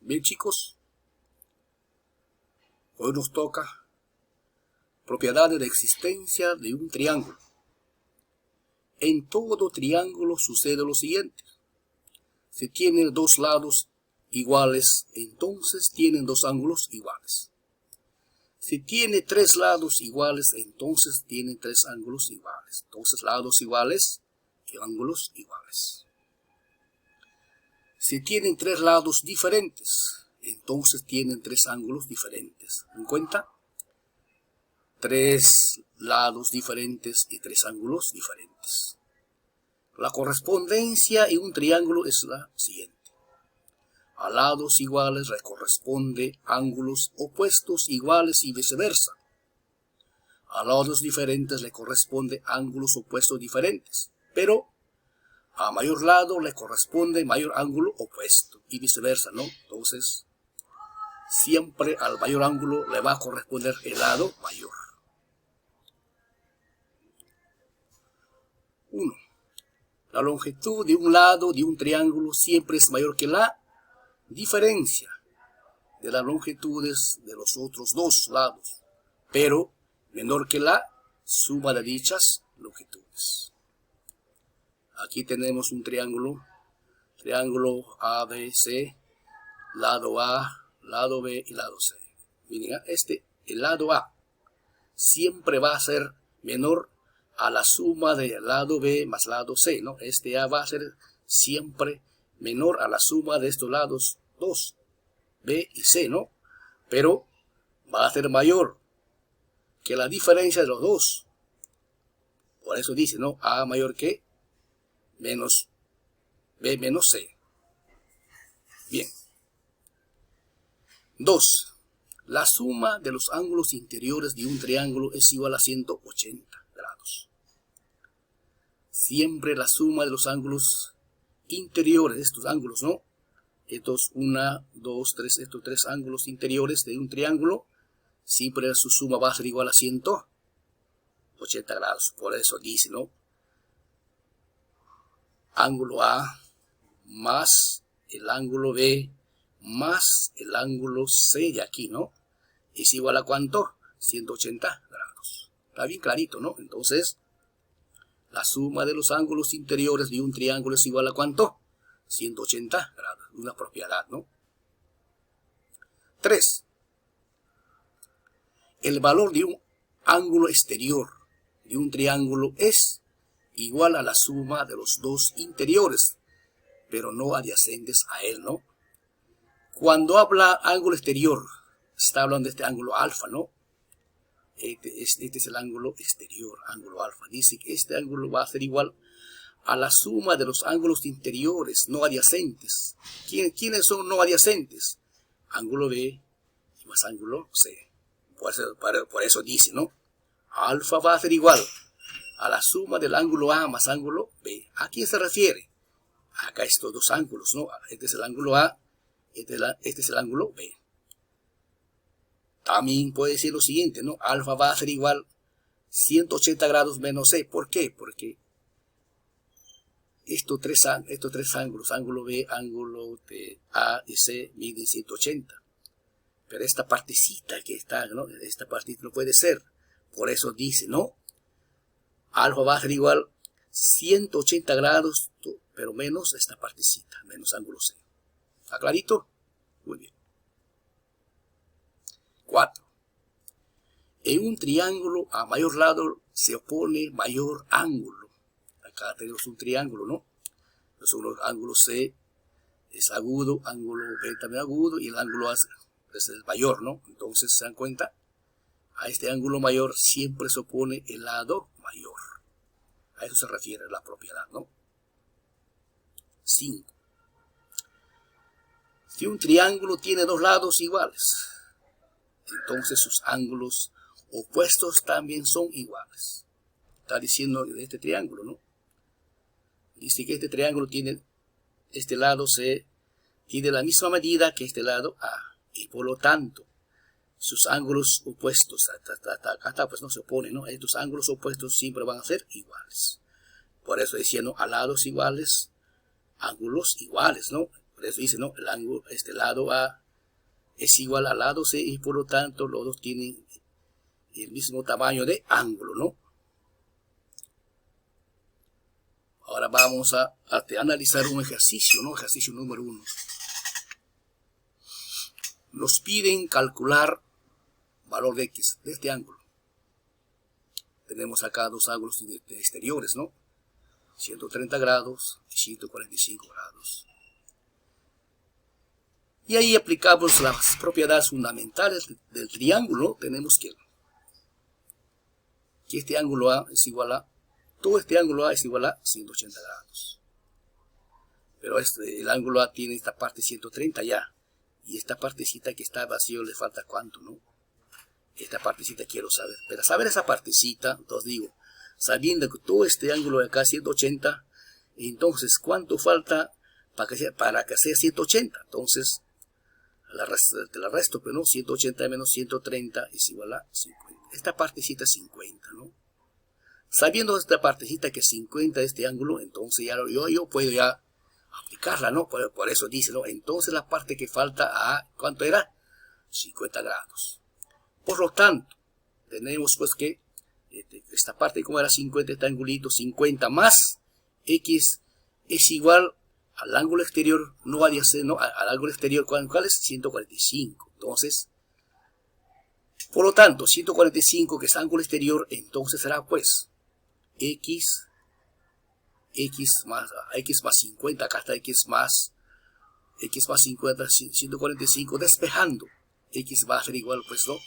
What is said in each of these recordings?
Bien, chicos, hoy nos toca propiedades de existencia de un triángulo. En todo triángulo sucede lo siguiente. Si tienen dos lados iguales, entonces tienen dos ángulos iguales. Si tiene tres lados iguales, entonces tienen tres ángulos iguales. Entonces, lados iguales y ángulos iguales. Si tienen tres lados diferentes, entonces tienen tres ángulos diferentes. ¿En cuenta? Tres lados diferentes y tres ángulos diferentes. La correspondencia en un triángulo es la siguiente. A lados iguales le corresponde ángulos opuestos iguales y viceversa. A lados diferentes le corresponde ángulos opuestos diferentes. Pero a mayor lado le corresponde mayor ángulo opuesto y viceversa, ¿no? Entonces, siempre al mayor ángulo le va a corresponder el lado mayor. 1. La longitud de un lado de un triángulo siempre es mayor que la diferencia de las longitudes de los otros dos lados, pero menor que la suma de dichas longitudes. Aquí tenemos un triángulo ABC, lado A, lado B y lado C. Miren, el lado A siempre va a ser menor a la suma del lado B más lado C, ¿no? Este A va a ser siempre menor a la suma de estos lados 2, B y C, ¿no? Pero va a ser mayor que la diferencia de los dos. Por eso dice, ¿no? A mayor que menos B menos C. Bien. 2. La suma de los ángulos interiores de un triángulo es igual a 180 grados. Siempre la suma de los ángulos interiores, estos ángulos, ¿no? Estos 1, 2, 3, estos tres ángulos interiores de un triángulo, siempre su suma va a ser igual a 180 grados. Por eso dice, ¿no? Ángulo A más el ángulo B más el ángulo C de aquí, ¿no? Es igual a ¿cuánto? 180 grados. Está bien clarito, ¿no? Entonces, la suma de los ángulos interiores de un triángulo es igual a ¿cuánto? 180 grados. Una propiedad, ¿no? 3. El valor de un ángulo exterior de un triángulo es igual a la suma de los dos interiores, pero no adyacentes a él, ¿no? Cuando habla ángulo exterior, está hablando de este ángulo alfa, ¿no? Este es el ángulo exterior, ángulo alfa. Dice que este ángulo va a ser igual a la suma de los ángulos interiores no adyacentes. ¿Quiénes son no adyacentes? Ángulo B más ángulo C. Por eso dice, ¿no? Alfa va a ser igual a la suma del ángulo A más ángulo B. ¿A quién se refiere? Acá estos dos ángulos, ¿no? Este es el ángulo A, este es el ángulo B. También puede decir lo siguiente, ¿no? Alfa va a ser igual 180 grados menos C. ¿Por qué? Porque estos tres ángulos, ángulo B, ángulo de A y C, miden 180. Pero esta partecita que está, ¿no? Esta partita no puede ser. Por eso dice, ¿no? Alfa va a ser igual 180 grados, pero menos esta partecita, menos ángulo C. ¿Está clarito? Muy bien. 4. En un triángulo a mayor lado se opone mayor ángulo. Acá tenemos un triángulo, ¿no? Entonces, el ángulo C es agudo, ángulo B también agudo, y el ángulo A es el mayor, ¿no? Entonces, ¿se dan cuenta? A este ángulo mayor siempre se opone el lado mayor. A eso se refiere la propiedad, ¿no? 5. Si un triángulo tiene dos lados iguales, entonces sus ángulos opuestos también son iguales. Está diciendo de este triángulo, ¿no? Dice que este triángulo tiene, este lado C tiene la misma medida que este lado A. Y por lo tanto, sus ángulos opuestos, acá pues no se oponen, ¿no? Estos ángulos opuestos siempre van a ser iguales. Por eso diciendo a lados iguales, ángulos iguales, ¿no? Por eso dice, ¿no? El ángulo, este lado A es igual al lado C y por lo tanto los dos tienen el mismo tamaño de ángulo, ¿no? Ahora vamos a analizar un ejercicio, ¿no? Ejercicio número 1. Nos piden calcular valor de X de este ángulo. Tenemos acá dos ángulos exteriores, ¿no? 130 grados y 145 grados. Y ahí aplicamos las propiedades fundamentales del triángulo. Tenemos que este ángulo A es igual a, todo este ángulo A es igual a 180 grados. Pero el ángulo A tiene esta parte 130 ya. Y esta partecita que está vacío le falta cuánto, ¿no? Esta partecita quiero saber. Para saber esa partecita, entonces digo, sabiendo que todo este ángulo de acá es 180, entonces ¿cuánto falta para que sea 180? Entonces, te la resto, pero no, 180 menos 130 es igual a 50. Esta partecita es 50, ¿no? Sabiendo esta partecita que es 50 de este ángulo, entonces ya yo puedo ya aplicarla, ¿no? Por eso dice, ¿no? Entonces la parte que falta a, ¿cuánto era? 50 grados. Por lo tanto, tenemos pues que esta parte como era 50, este angulito 50 más X es igual al ángulo exterior, no adyacente, no, al ángulo exterior, ¿cuál es? 145. Entonces, por lo tanto, 145 que es ángulo exterior, entonces será pues X más 50, acá está X más 50, 145, despejando. X va a ser igual, pues, ¿no?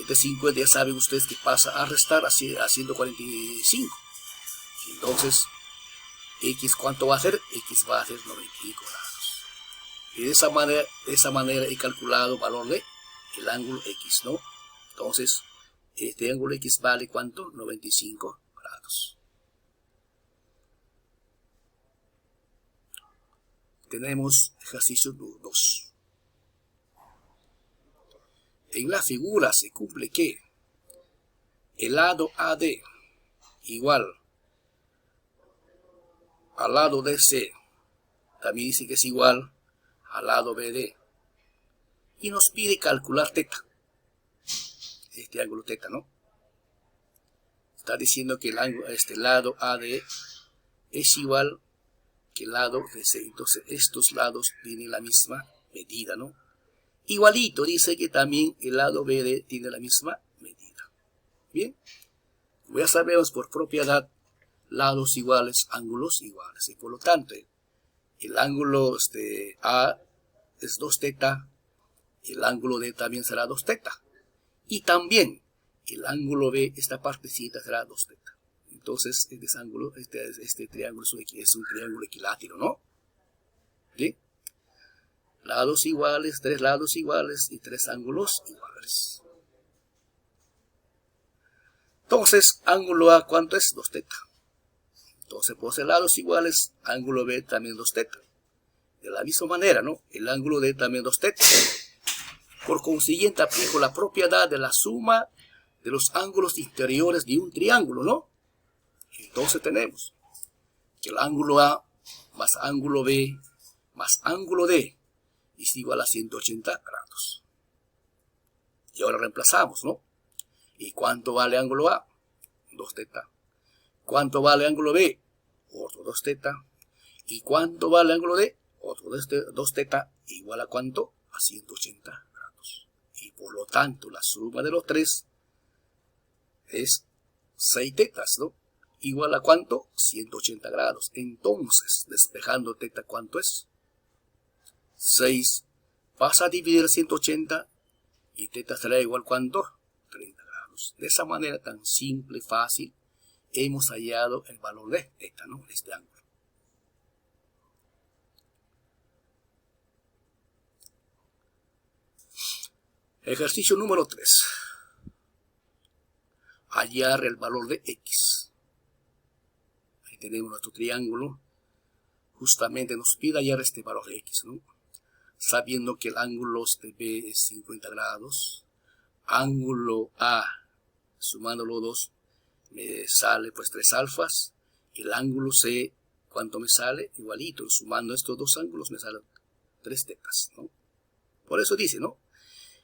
Este 50 ya saben ustedes que pasa a restar a 145. Entonces, X, ¿cuánto va a ser? X va a ser 95 grados. Y de esa manera he calculado el valor de el ángulo X, ¿no? Entonces, este ángulo X vale ¿cuánto? 95 grados. Tenemos ejercicio 2. En la figura se cumple que el lado AD igual al lado DC, también dice que es igual al lado BD, y nos pide calcular teta, este ángulo teta, ¿no? Está diciendo que este lado AD es igual que el lado DC, entonces estos lados tienen la misma medida, ¿no? Igualito dice que también el lado BD tiene la misma medida. Bien, ya sabemos por propiedad, lados iguales, ángulos iguales, y por lo tanto el ángulo A es 2 teta, el ángulo D también será 2 teta, y también el ángulo B, esta partecita será 2 teta. Entonces este triángulo es un triángulo equilátero, ¿no? ¿Sí? Lados iguales, 3 lados iguales y 3 ángulos iguales. Entonces, ángulo A, ¿cuánto es? 2 teta. Entonces, por ser lados iguales, ángulo B también 2 teta. De la misma manera, ¿no? El ángulo D también 2 teta. Por consiguiente, aplico la propiedad de la suma de los ángulos interiores de un triángulo, ¿no? Entonces tenemos que el ángulo A más ángulo B más ángulo D es igual a 180 grados. Y ahora reemplazamos, ¿no? ¿Y cuánto vale ángulo A? 2 teta. ¿Cuánto vale ángulo B? Otro 2 teta. ¿Y cuánto vale ángulo D? Otro 2 teta. ¿Igual a cuánto? A 180 grados. Y por lo tanto, la suma de los tres es 6 tetas, ¿no? ¿Igual a cuánto? 180 grados. Entonces, despejando teta, ¿cuánto es? 6 pasa a dividir 180 y teta será igual ¿cuánto? 30 grados. De esa manera tan simple y fácil hemos hallado el valor de teta, ¿no? Este ángulo. Ejercicio número 3. Hallar el valor de X. Ahí tenemos nuestro triángulo. Justamente nos pide hallar este valor de X, ¿no? Sabiendo que el ángulo B es 50 grados, ángulo A, sumando los dos, me sale pues 3 alfas, y el ángulo C, ¿cuánto me sale? Igualito, sumando estos dos ángulos me sale 3 tetas, ¿no? Por eso dice, ¿no?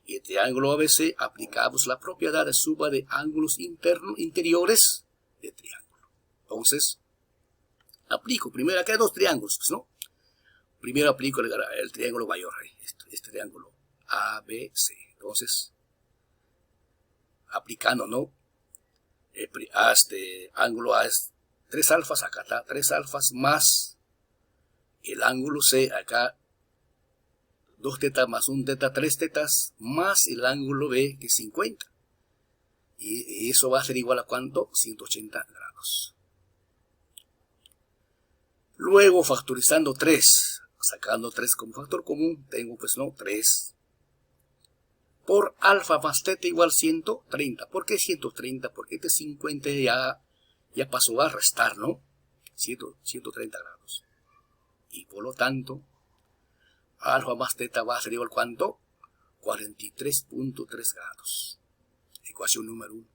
Y el triángulo ABC aplicamos la propiedad de suma de ángulos interiores del triángulo. Entonces, aplico, primero acá hay 2 triángulos, pues, ¿no? Primero aplico el triángulo mayor, este triángulo ABC. Entonces, aplicando, ¿no? A este ángulo A es 3 alfas, acá está 3 alfas más el ángulo C, acá 2 tetas más 1 teta, 3 tetas más el ángulo B, que es 50. Y eso va a ser igual a ¿cuánto? 180 grados. Luego, factorizando 3, sacando 3 como factor común, tengo pues no, 3 por alfa más teta igual 130. ¿Por qué 130? Porque este 50 ya pasó a restar, ¿no? 130 grados. Y por lo tanto, alfa más teta va a ser igual ¿cuánto? 43.3 grados. Ecuación número 1.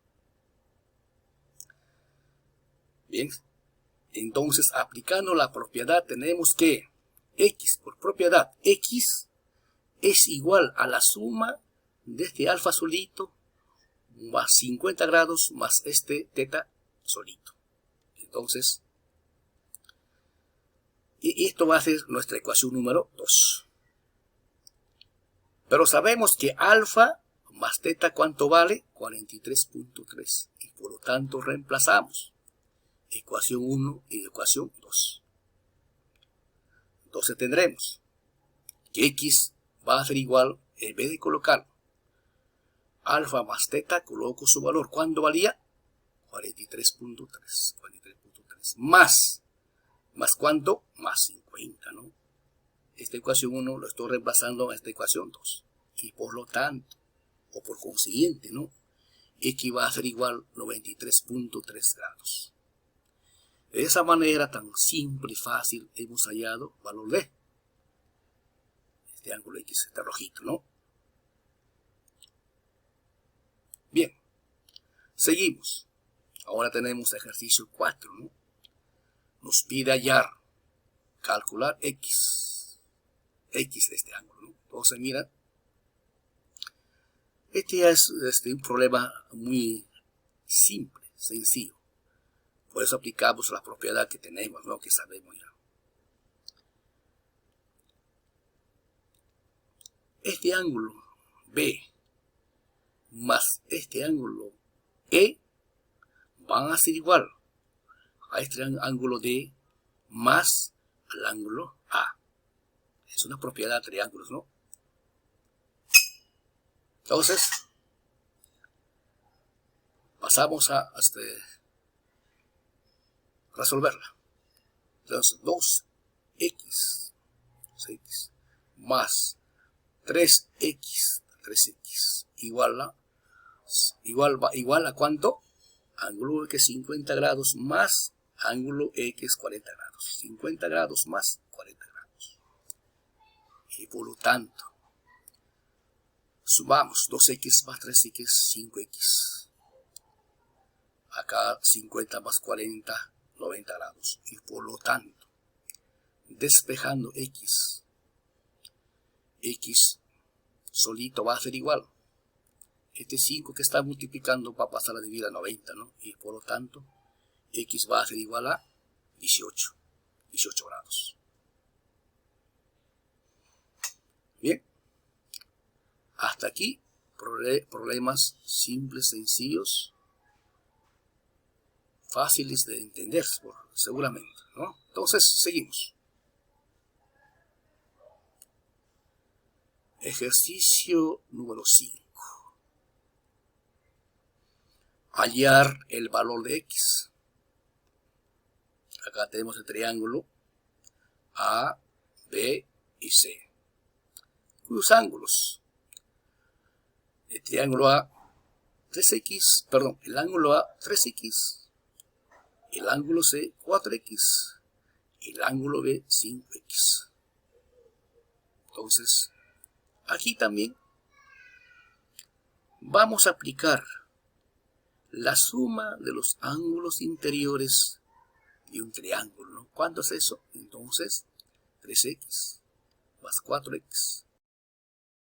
Bien. Entonces, aplicando la propiedad, tenemos que x por propiedad, x es igual a la suma de este alfa solito más 50 grados más este teta solito. Entonces, y esto va a ser nuestra ecuación número 2. Pero sabemos que alfa más teta, ¿cuánto vale? 43.3. Y por lo tanto reemplazamos ecuación 1 y ecuación 2. Entonces tendremos que x va a ser igual, en vez de colocar alfa más teta, coloco su valor. ¿Cuánto valía? 43.3. 43.3. Más ¿cuánto? Más 50, ¿no? Esta ecuación 1 lo estoy reemplazando a esta ecuación 2. Y por lo tanto, o por consiguiente, ¿no? X va a ser igual 93.3 grados. De esa manera tan simple y fácil hemos hallado valor de este ángulo X, este rojito, ¿no? Bien, seguimos. Ahora tenemos ejercicio 4, ¿no? Nos pide hallar, calcular X de este ángulo, ¿no? Entonces, mira, este ya es un problema muy simple, sencillo. Por eso aplicamos la propiedad que tenemos, ¿no? Que sabemos ya. Este ángulo B más este ángulo E van a ser igual a este ángulo D más al ángulo A. Es una propiedad de triángulos, ¿no? Entonces, pasamos a resolverla. Entonces, 2x más 3x igual a ¿cuánto? Ángulo X 50 grados más ángulo X 40 grados. 50 grados más 40 grados. Y por lo tanto, sumamos 2x más 3x, 5x. Acá 50 más 40, 90 grados. Y por lo tanto, despejando x solito va a ser igual. Este 5 que está multiplicando va a pasar a dividir a 90, ¿no? Y por lo tanto, x va a ser igual a 18 grados. Bien. Hasta aquí, problemas simples, sencillos, fáciles de entender, seguramente, ¿no? Entonces, seguimos. Ejercicio número 5. Hallar el valor de x. Acá tenemos el triángulo A, B y C, cuyos ángulos, el triángulo A, 3x, perdón, el ángulo A, 3x, el ángulo C, 4x, y el ángulo B, 5x. Entonces, aquí también vamos a aplicar la suma de los ángulos interiores de un triángulo, ¿no? ¿Cuánto es eso? Entonces, 3x más 4x